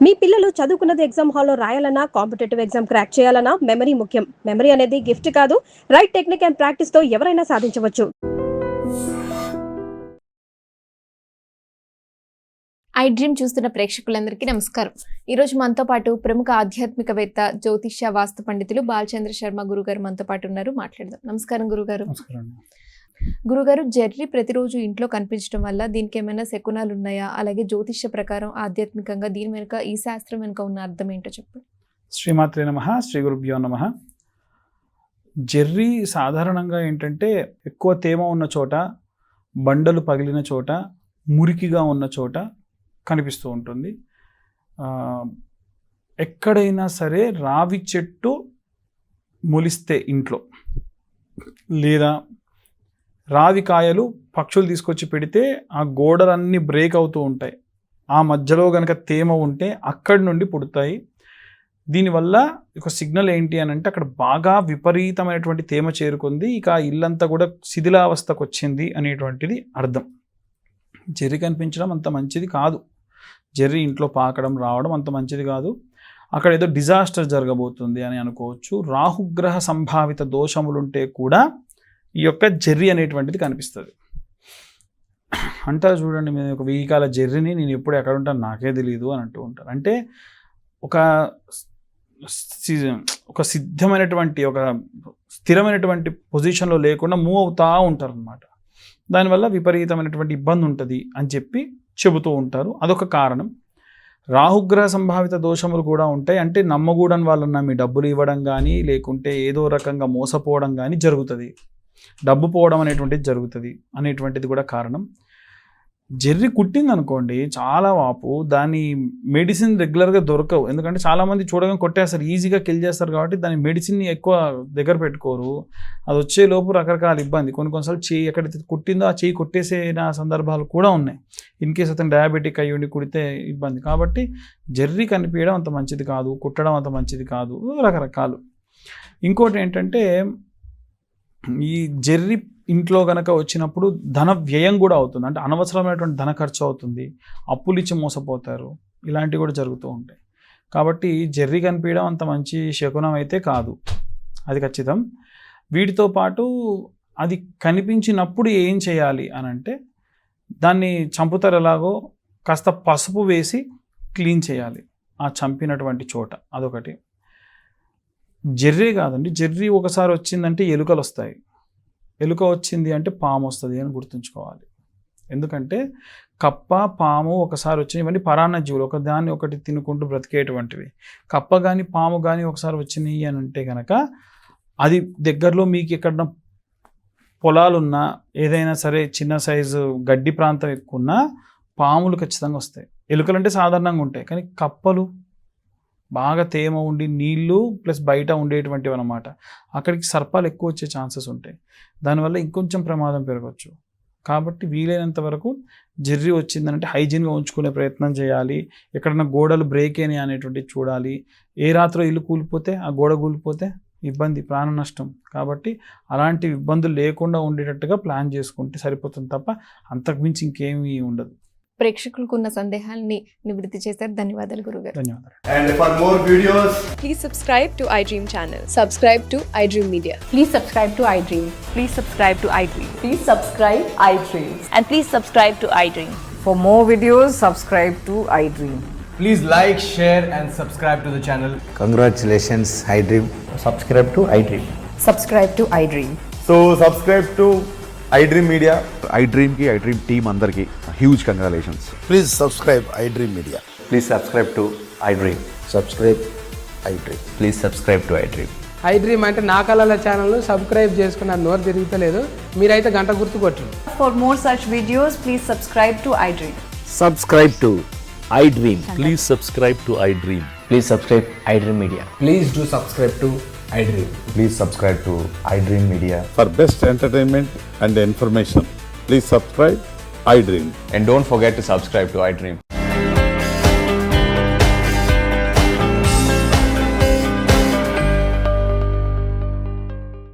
మీ పిల్లలు చదువుకున్నది ఎగ్జామ్ హాల్లో రాయాలన్నా, కాంపిటేటివ్ ఎగ్జామ్ క్రాక్ చేయాలన్నా మెమరీ ముఖ్యం. మెమరీ అనేది గిఫ్ట్ కాదు, రైట్ టెక్నిక్ అండ్ ప్రాక్టీస్ తో ఎవరైనా సాధించవచ్చు. ఐ డ్రీమ్ చూస్తున్న ప్రేక్షకులందరికీ నమస్కారం. ఈరోజు మనతో పాటు ప్రముఖ ఆధ్యాత్మికవేత్త, జ్యోతిష్య వాస్తు పండితులు బాలచంద్ర శర్మ గురుగారు మనతో పాటు ఉన్నారు. మాట్లాడదాం. నమస్కారం గురుగారు. గురుగారు, జెర్రీ ప్రతిరోజు ఇంట్లో కనిపించడం వల్ల దీనికి ఏమైనా శకునాలు ఉన్నాయా? అలాగే జ్యోతిష్య ప్రకారం ఆధ్యాత్మికంగా దీని వెనుక, ఈ శాస్త్రం వెనుక ఉన్న అర్థం ఏంటో చెప్పండి. శ్రీమాత్రే నమః, శ్రీ గురుభ్యో నమః. జెర్రీ సాధారణంగా ఏంటంటే ఎక్కువ తేమ ఉన్న చోట, బండలు పగిలిన చోట, మురికిగా ఉన్న చోట కనిపిస్తూ ఉంటుంది. ఎక్కడైనా సరే రావి చెట్టు మొలిస్తే ఇంట్లో, లేదా రావి కాయలు పక్షులు తీసుకొచ్చి పెడితే ఆ గోడలన్నీ బ్రేక్ అవుతూ ఉంటాయి. ఆ మధ్యలో కనుక తేమ ఉంటే అక్కడి నుండి పుడతాయి. దీనివల్ల ఒక సిగ్నల్ ఏంటి అని అంటే అక్కడ బాగా విపరీతమైనటువంటి తేమ చేరుకుంది, ఇక ఆ ఇల్లంతా కూడా శిథిలావస్థకు వచ్చింది అనేటువంటిది అర్థం. జెర్రీ కనిపించడం అంత మంచిది కాదు. జెర్రీ ఇంట్లో పాకడం రావడం అంత మంచిది కాదు. అక్కడ ఏదో డిజాస్టర్ జరగబోతుంది అని అనుకోవచ్చు. రాహుగ్రహ సంభావిత దోషములుంటే కూడా ఈ యొక్క జెర్రీ అనేటువంటిది కనిపిస్తుంది. అంటారు చూడండి, మేము ఒక 1000 కాల జెర్రీని నేను ఎప్పుడు ఎక్కడ ఉంటాను నాకే తెలియదు అని అంటూ ఉంటారు. అంటే ఒక సిద్ధమైనటువంటి, ఒక స్థిరమైనటువంటి పొజిషన్లో లేకుండా మూవ్ అవుతూ ఉంటారు అన్నమాట. దానివల్ల విపరీతమైనటువంటి ఇబ్బంది ఉంటుంది అని చెప్పి చెబుతూ ఉంటారు. అదొక కారణం. రాహుగ్రహ సంభావిత దోషములు కూడా ఉంటాయి. అంటే నమ్మకూడని వాళ్ళని నమ్మి డబ్బులు ఇవ్వడం కానీ, లేకుంటే ఏదో రకంగా మోసపోవడం కానీ జరుగుతుంది. డబ్బు పోవడం అనేటువంటిది జరుగుతుంది అనేటువంటిది కూడా కారణం. జెర్రీ కుట్టింది అనుకోండి, చాలా వాపు, దాని మెడిసిన్ రెగ్యులర్గా దొరకవు. ఎందుకంటే చాలామంది చూడగానే కొట్టేస్తారు, ఈజీగా కిల్ చేస్తారు కాబట్టి దాని మెడిసిన్ని ఎక్కువ దగ్గర పెట్టుకోరు. అది వచ్చేలోపు రకరకాల ఇబ్బంది. కొన్నిసార్లు చేయి ఎక్కడైతే కుట్టిందో ఆ చేయి కొట్టేసిన సందర్భాలు కూడా ఉన్నాయి. ఇన్కేస్ అతను డయాబెటిక్ అయ్యి ఉండి కుడితే ఇబ్బంది. కాబట్టి జెర్రీ కనిపించడం అంత మంచిది కాదు, కుట్టడం అంత మంచిది కాదు, రకరకాలు. ఇంకోటి ఏంటంటే, ఈ జెర్రీ ఇంట్లో కనుక వచ్చినప్పుడు ధన వ్యయం కూడా అవుతుంది. అంటే అనవసరమైనటువంటి ధన ఖర్చు అవుతుంది, అప్పులు ఇచ్చి మోసపోతారు, ఇలాంటివి కూడా జరుగుతూ ఉంటాయి. కాబట్టి జెర్రీ కనిపించడం అంత మంచి శకునం అయితే కాదు, అది ఖచ్చితం. వీటితో పాటు అది కనిపించినప్పుడు ఏం చేయాలి అని అంటే, దాన్ని చంపుతారు ఎలాగో, కాస్త పసుపు వేసి క్లీన్ చేయాలి ఆ చంపినటువంటి చోట. అదొకటి. జెర్రీ కాదండి, జెర్రీ ఒకసారి వచ్చిందంటే ఎలుకలు వస్తాయి. ఎలుక వచ్చింది అంటే పాము వస్తుంది అని గుర్తుంచుకోవాలి. ఎందుకంటే కప్ప, పాము ఒకసారి వచ్చినాయి, ఇవన్నీ పరాన్న జీవులు, ఒకదాన్ని ఒకటి తినుకుంటూ బ్రతికేటువంటివి. కప్ప కానీ పాము కానీ ఒకసారి వచ్చినాయి అని అంటే కనుక, అది దగ్గరలో మీకు ఎక్కడ పొలాలున్నా, ఏదైనా సరే చిన్న సైజు గడ్డి ప్రాంతం ఎక్కువ ఉన్నా పాములు ఖచ్చితంగా వస్తాయి. ఎలుకలు అంటే సాధారణంగా ఉంటాయి, కానీ కప్పలు బాగా తేమ ఉండి నీళ్ళు ప్లస్ బయట ఉండేటువంటివి అన్నమాట. అక్కడికి సర్పాలు ఎక్కువ వచ్చే ఛాన్సెస్ ఉంటాయి. దానివల్ల ఇంకొంచెం ప్రమాదం పెరగవచ్చు. కాబట్టి వీలైనంత వరకు జెర్రీ వచ్చిందంటే హైజీన్గా ఉంచుకునే ప్రయత్నం చేయాలి. ఎక్కడన్నా గోడలు బ్రేక్ అయినాయి అనేటువంటివి చూడాలి. ఏ రాత్రి ఇల్లు కూలిపోతే, ఆ గోడ కూలిపోతే ఇబ్బంది, ప్రాణ నష్టం. కాబట్టి అలాంటి ఇబ్బందులు లేకుండా ఉండేటట్టుగా ప్లాన్ చేసుకుంటే సరిపోతుంది తప్ప అంతకుమించి ఇంకేమీ ఉండదు. ప్రేక్షకులకు ఉన్న సందేహాలని నివృత్తి చేశారు. ధన్యవాదాలు గురుగారు. ధన్యవాదాలు. And for more videos, please subscribe to iDream channel. Subscribe to iDream Media. Please subscribe to iDream. Please subscribe to iDream. Please subscribe iDream. And please subscribe to iDream. For more videos, subscribe to iDream. please like, share and subscribe to the channel. Congratulations, iDream. Subscribe to iDream. Subscribe to iDream. So subscribe to iDream Media. iDream ki iDream team andarki huge congratulations. Please subscribe iDream Media. Please subscribe to iDream. Subscribe iDream. Please subscribe to iDream. iDream అంటే నా కళల ఛానల్ను subscribe చేసుకున్న నోరు తిరుగుతలేదు, మీరైతే గంట గుర్తు కొట్టండి. For more such videos, please subscribe to iDream. Subscribe to iDream. Please subscribe to iDream. Please subscribe iDream Media. Please do subscribe to iDream. Please subscribe to iDream Media. For best entertainment and information, please subscribe iDream. And don't forget to subscribe to iDream.